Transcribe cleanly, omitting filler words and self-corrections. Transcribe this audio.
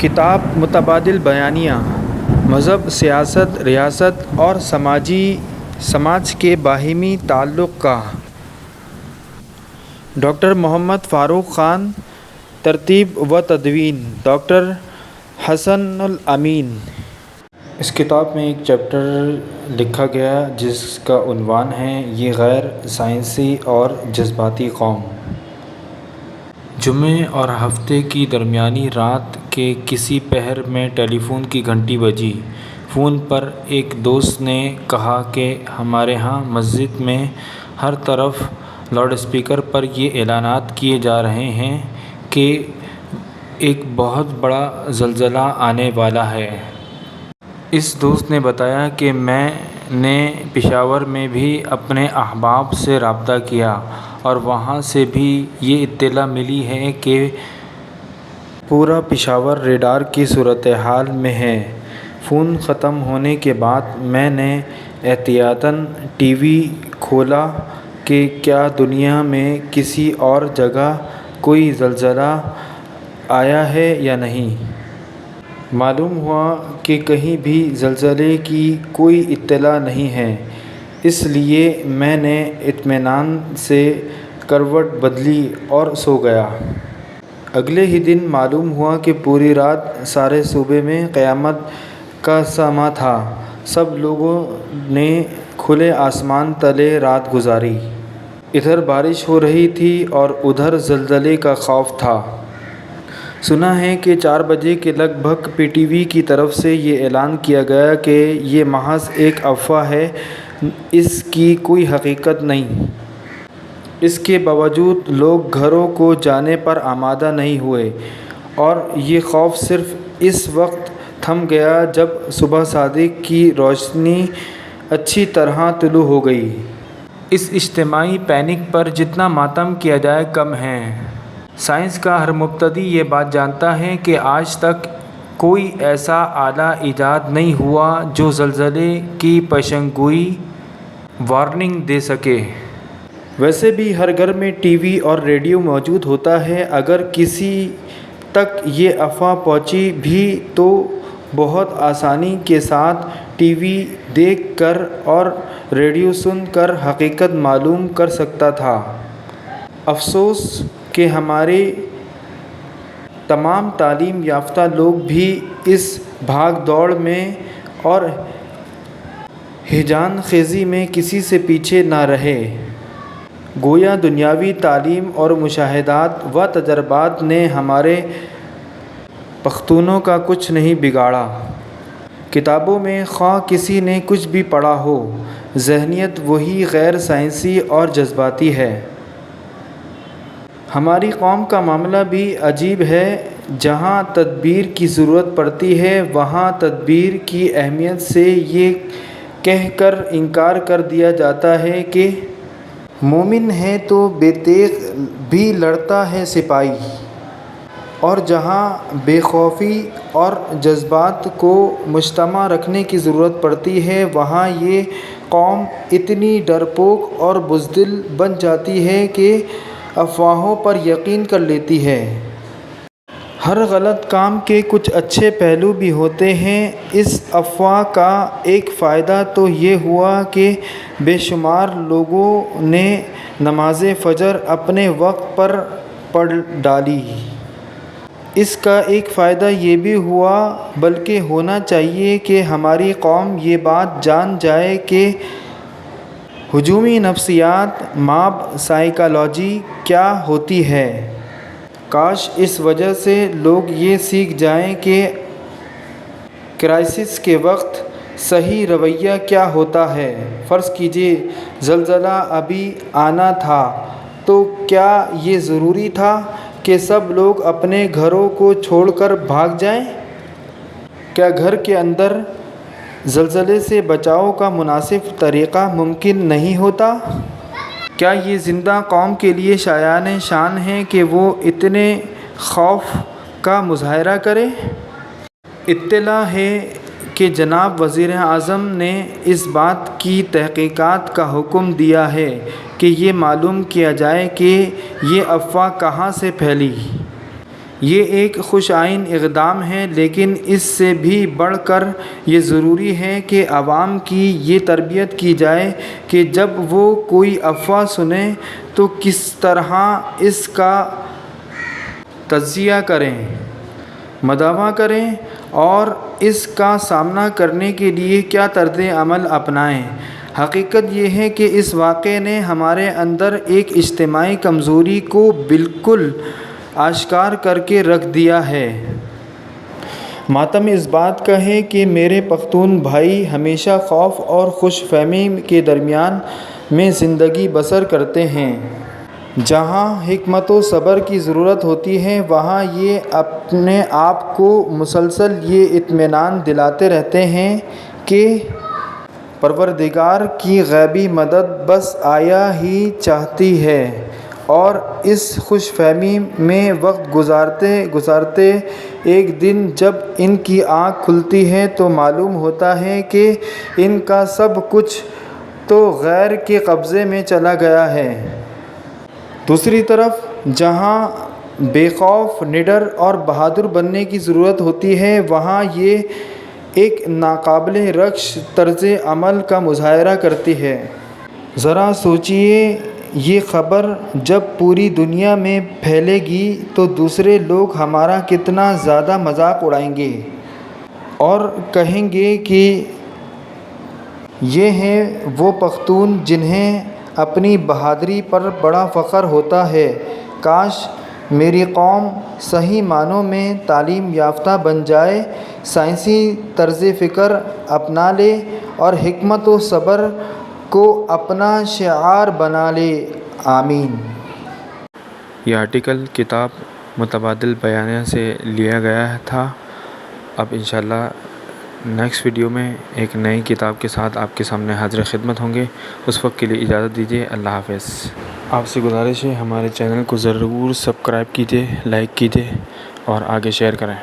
کتاب متبادل بیانیہ، مذہب، سیاست، ریاست اور سماج کے باہمی تعلق کا، ڈاکٹر محمد فاروق خان، ترتیب و تدوین ڈاکٹر حسن الامین۔ اس کتاب میں ایک چیپٹر لکھا گیا جس کا عنوان ہے یہ غیر سائنسی اور جذباتی قوم۔ جمعے اور ہفتے کی درمیانی رات کے کسی پہر میں ٹیلی فون کی گھنٹی بجی۔ فون پر ایک دوست نے کہا کہ ہمارے ہاں مسجد میں ہر طرف لاؤڈ اسپیکر پر یہ اعلانات کیے جا رہے ہیں کہ ایک بہت بڑا زلزلہ آنے والا ہے۔ اس دوست نے بتایا کہ میں نے پشاور میں بھی اپنے احباب سے رابطہ کیا اور وہاں سے بھی یہ اطلاع ملی ہے کہ پورا پشاور ریڈار کی صورتحال میں ہے۔ فون ختم ہونے کے بعد میں نے احتیاطاً ٹی وی کھولا کہ کیا دنیا میں کسی اور جگہ کوئی زلزلہ آیا ہے یا نہیں۔ معلوم ہوا کہ کہیں بھی زلزلے کی کوئی اطلاع نہیں ہے، اس لیے میں نے اطمینان سے کروٹ بدلی اور سو گیا۔ اگلے ہی دن معلوم ہوا کہ پوری رات سارے صوبے میں قیامت کا سماں تھا۔ سب لوگوں نے کھلے آسمان تلے رات گزاری۔ ادھر بارش ہو رہی تھی اور ادھر زلزلے کا خوف تھا۔ سنا ہے کہ 4 بجے کے لگ بھگ پی ٹی وی کی طرف سے یہ اعلان کیا گیا کہ یہ محض ایک افواہ ہے، اس کی کوئی حقیقت نہیں۔ اس کے باوجود لوگ گھروں کو جانے پر آمادہ نہیں ہوئے اور یہ خوف صرف اس وقت تھم گیا جب صبح صادق کی روشنی اچھی طرح طلوع ہو گئی۔ اس اجتماعی پینک پر جتنا ماتم کیا جائے کم ہے۔ سائنس کا ہر مبتدی یہ بات جانتا ہے کہ آج تک کوئی ایسا آلہ ایجاد نہیں ہوا جو زلزلے کی پیشن گوئی وارننگ دے سکے۔ ویسے بھی ہر گھر میں ٹی وی اور ریڈیو موجود ہوتا ہے۔ اگر کسی تک یہ افواہ پہنچی بھی تو بہت آسانی کے ساتھ ٹی وی دیکھ کر اور ریڈیو سن کر حقیقت معلوم کر سکتا تھا۔ افسوس کہ ہمارے تمام تعلیم یافتہ لوگ بھی اس بھاگ دوڑ میں اور ہیجان خیزی میں کسی سے پیچھے نہ رہے۔ گویا دنیاوی تعلیم اور مشاہدات و تجربات نے ہمارے پختونوں کا کچھ نہیں بگاڑا۔ کتابوں میں خواہ کسی نے کچھ بھی پڑھا ہو، ذہنیت وہی غیر سائنسی اور جذباتی ہے۔ ہماری قوم کا معاملہ بھی عجیب ہے۔ جہاں تدبیر کی ضرورت پڑتی ہے وہاں تدبیر کی اہمیت سے یہ کہہ کر انکار کر دیا جاتا ہے کہ مومن ہے تو بے تیغ بھی لڑتا ہے سپاہی، اور جہاں بے خوفی اور جذبات کو مجتمع رکھنے کی ضرورت پڑتی ہے وہاں یہ قوم اتنی ڈرپوک اور بزدل بن جاتی ہے کہ افواہوں پر یقین کر لیتی ہے۔ ہر غلط کام کے کچھ اچھے پہلو بھی ہوتے ہیں۔ اس افواہ کا ایک فائدہ تو یہ ہوا کہ بے شمار لوگوں نے نماز فجر اپنے وقت پر پڑھ ڈالی۔ اس کا ایک فائدہ یہ بھی ہوا، بلکہ ہونا چاہیے، کہ ہماری قوم یہ بات جان جائے کہ ہجومی نفسیات، ماب سائیکالوجی کیا ہوتی ہے۔ کاش اس وجہ سے لوگ یہ سیکھ جائیں کہ کرائسس کے وقت صحیح رویہ کیا ہوتا ہے۔ فرض کیجیے زلزلہ ابھی آنا تھا تو کیا یہ ضروری تھا کہ سب لوگ اپنے گھروں کو چھوڑ کر بھاگ جائیں؟ کیا گھر کے اندر زلزلے سے بچاؤ کا مناسب طریقہ ممکن نہیں ہوتا؟ کیا یہ زندہ قوم کے لیے شایان شان ہے کہ وہ اتنے خوف کا مظاہرہ کرے؟ اطلاع ہے کہ جناب وزیر اعظم نے اس بات کی تحقیقات کا حکم دیا ہے کہ یہ معلوم کیا جائے کہ یہ افواہ کہاں سے پھیلی۔ یہ ایک خوش آئین اقدام ہے، لیکن اس سے بھی بڑھ کر یہ ضروری ہے کہ عوام کی یہ تربیت کی جائے کہ جب وہ کوئی افواہ سنیں تو کس طرح اس کا تجزیہ کریں، مداوع کریں اور اس کا سامنا کرنے کے لیے کیا طرز عمل اپنائیں۔ حقیقت یہ ہے کہ اس واقعے نے ہمارے اندر ایک اجتماعی کمزوری کو بالکل آشکار کر کے رکھ دیا ہے۔ ماتم اس بات کا ہے کہ میرے پختون بھائی ہمیشہ خوف اور خوش فہمی کے درمیان میں زندگی بسر کرتے ہیں۔ جہاں حکمت و صبر کی ضرورت ہوتی ہے، وہاں یہ اپنے آپ کو مسلسل یہ اطمینان دلاتے رہتے ہیں کہ پروردگار کی غیبی مدد بس آیا ہی چاہتی ہے، اور اس خوش فہمی میں وقت گزارتے گزارتے ایک دن جب ان کی آنکھ کھلتی ہے تو معلوم ہوتا ہے کہ ان کا سب کچھ تو غیر کے قبضے میں چلا گیا ہے۔ دوسری طرف جہاں بے خوف، نڈر اور بہادر بننے کی ضرورت ہوتی ہے، وہاں یہ ایک ناقابل رکش طرز عمل کا مظاہرہ کرتی ہے۔ ذرا سوچیے، یہ خبر جب پوری دنیا میں پھیلے گی تو دوسرے لوگ ہمارا کتنا زیادہ مذاق اڑائیں گے اور کہیں گے کہ یہ ہیں وہ پختون جنہیں اپنی بہادری پر بڑا فخر ہوتا ہے۔ کاش میری قوم صحیح معنوں میں تعلیم یافتہ بن جائے، سائنسی طرز فکر اپنا لے اور حکمت و صبر کو اپنا شعار بنا لے۔ آمین۔ یہ آرٹیکل کتاب متبادل بیانیہ سے لیا گیا تھا۔ اب انشاءاللہ نیکسٹ ویڈیو میں ایک نئی کتاب کے ساتھ آپ کے سامنے حاضر خدمت ہوں گے۔ اس وقت کے لیے اجازت دیجیے، اللہ حافظ۔ آپ سے گزارش ہے ہمارے چینل کو ضرور سبسکرائب کیجیے، لائک کیجیے اور آگے شیئر کریں۔